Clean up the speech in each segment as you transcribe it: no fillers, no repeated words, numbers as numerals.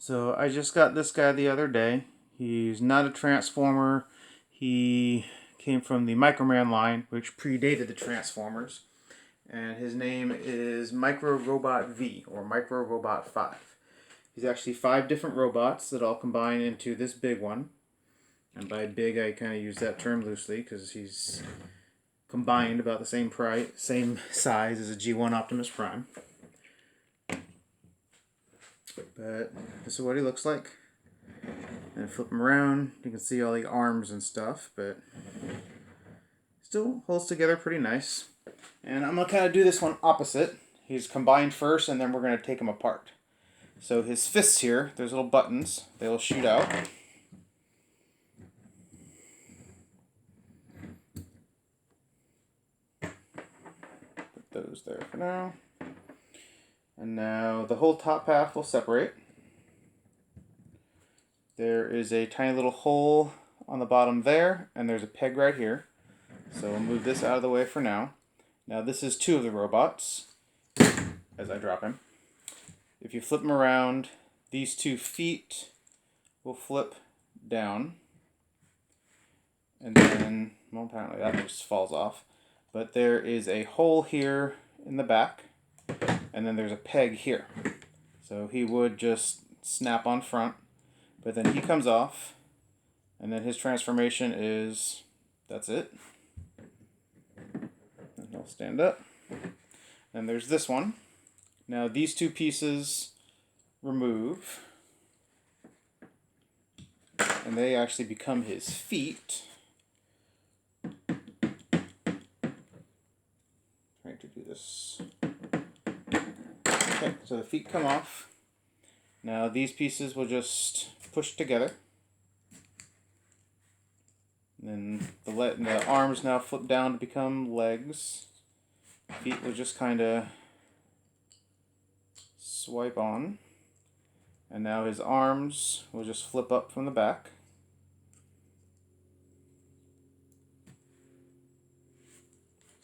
So I just got this guy the other day. He's not a transformer. He came from the Microman line, which predated the Transformers. And his name is Microrobot V, or Microrobot 5. He's actually 5 different robots that all combine into this big one. And by big, I kind of use that term loosely because he's combined about the same size as a G1 Optimus Prime. But this is what he looks like. And flip him around, you can see all the arms and stuff, but still holds together pretty nice. And I'm going to kind of do this one opposite. He's combined first, and then we're going to take him apart. So his fists here, there's little buttons. They will shoot out. Put those there for now. And now the whole top half will separate. There is a tiny little hole on the bottom there, and there's a peg right here. So we'll move this out of the way for now. Now this is 2 of the robots, as I drop him. If you flip them around, these 2 feet will flip down. And then, well, apparently that just falls off. But there is a hole here in the back, and then there's a peg here. So he would just snap on front, but then he comes off, and then his transformation is, that's it. And he'll stand up. And there's this one. Now these 2 pieces remove, and they actually become his feet. Trying to do this. Okay, so the feet come off. Now these pieces will just push together. And then the arms now flip down to become legs. Feet will just kind of swipe on. And now his arms will just flip up from the back.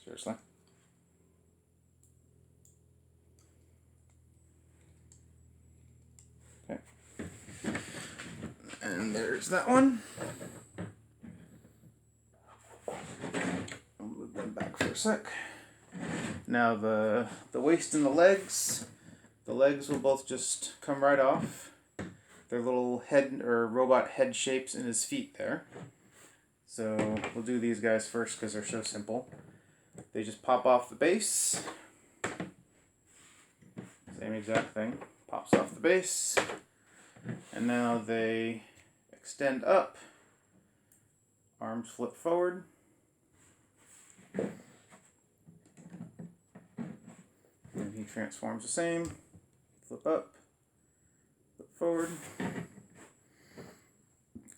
Seriously. Okay. And there's that one. I'll move them back for a sec. Now the waist and the legs will both just come right off. They're little head or robot head shapes in his feet there. So we'll do these guys first because they're so simple. They just pop off the base. Same exact thing. Pops off the base. And now they extend up. Arms flip forward. And he transforms the same. Flip up. Flip forward.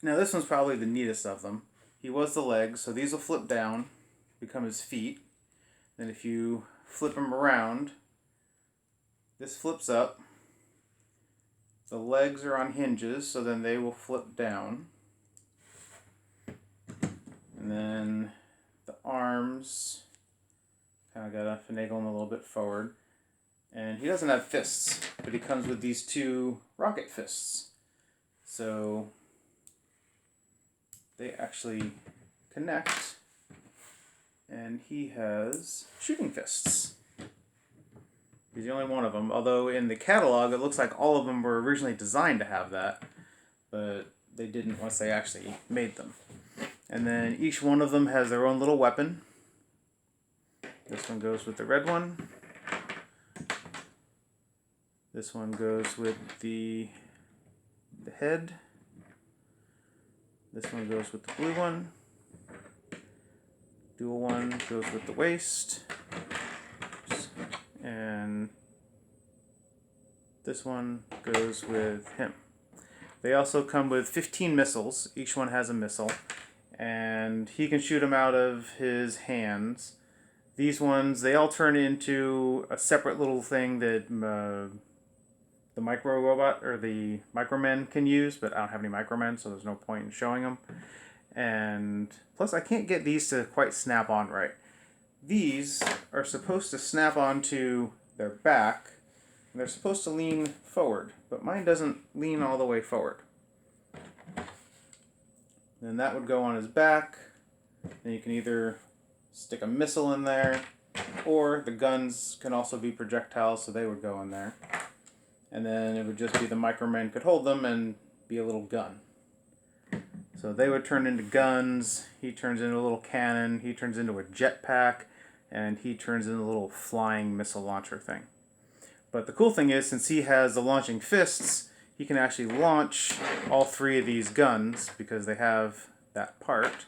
Now this one's probably the neatest of them. He was the legs, so these will flip down, become his feet. Then if you flip him around, this flips up. The legs are on hinges, so then they will flip down. And then the arms, kind of gotta finagle them a little bit forward. And he doesn't have fists, but he comes with these 2 rocket fists. So they actually connect, and he has shooting fists. He's the only one of them, although in the catalog it looks like all of them were originally designed to have that, but they didn't once they actually made them. And then each one of them has their own little weapon. This one goes with the red one. This one goes with the head. This one goes with the blue one. Dual one goes with the waist. And this one goes with him. They also come with 15 missiles. Each one has a missile. And he can shoot them out of his hands. These ones, they all turn into a separate little thing that the micro robot or the Microman can use, but I don't have any Micromen, so there's no point in showing them. And plus, I can't get these to quite snap on right. These are supposed to snap onto their back, And they're supposed to lean forward, but mine doesn't lean all the way forward. Then that would go on his back. Then you can either stick a missile in there, or the guns can also be projectiles, so they would go in there. And then it would just be the Microman could hold them and be a little gun. So they would turn into guns, he turns into a little cannon, he turns into a jetpack, and he turns into a little flying missile launcher thing. But the cool thing is, since he has the launching fists, he can actually launch all three of these guns, because they have that part,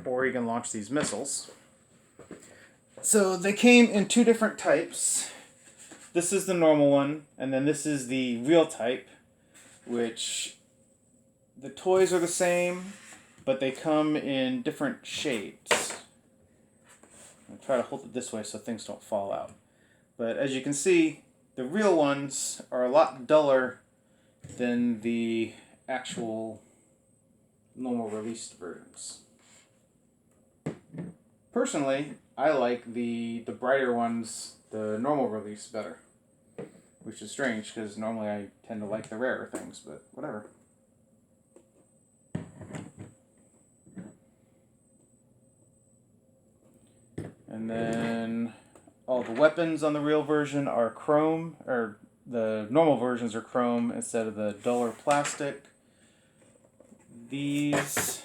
or he can launch these missiles. So they came in two different types. This is the normal one, and then this is the real type, which the toys are the same, but they come in different shades. I'll try to hold it this way so things don't fall out. But as you can see, the real ones are a lot duller than the actual normal released versions. Personally, I like the brighter ones, the normal release, better. Which is strange, because normally I tend to like the rarer things, but whatever. And then all the weapons on the real version are chrome, or the normal versions are chrome instead of the duller plastic. These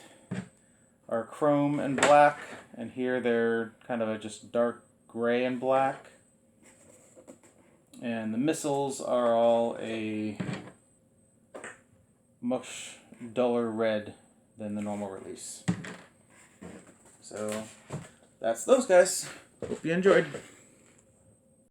are chrome and black, and here they're kind of a just dark gray and black. And the missiles are all a much duller red than the normal release. So that's those guys. Hope you enjoyed.